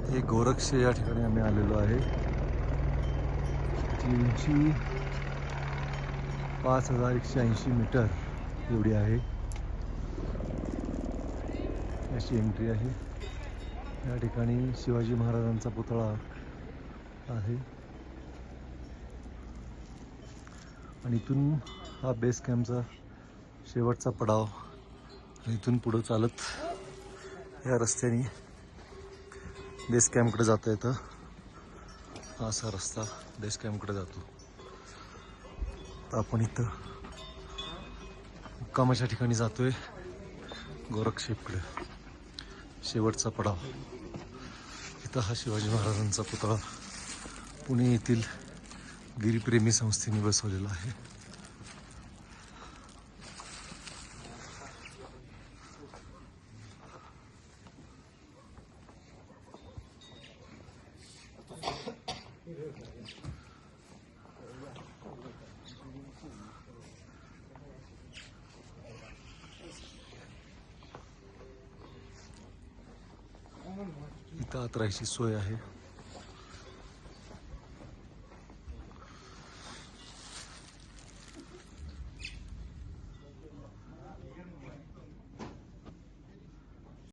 हे गोरक्षे या ठिकाणी आम्ही आलेलो आहे. उंची 5180 मीटर एवढी आहे. अशी एंट्री आहे. या ठिकाणी शिवाजी महाराजांचा पुतळा आहे आणि इथून हा बेस कॅम्पचा शेवटचा पडाव. इथून पुढं चालत या रस्त्याने बेस कॅम्पकडे जाता येतं. हा असा रस्ता बेस कॅम्पकडे जातो. तर आपण इथं मुक्कामाच्या ठिकाणी जातोय, गोरक्षेपकडे, शेवटचा पडाव. इथं हा शिवाजी महाराजांचा पुतळा पुणे येथील गिरीप्रेमी संस्थेने बसवलेला आहे. इथं आत राहायची सोय आहे.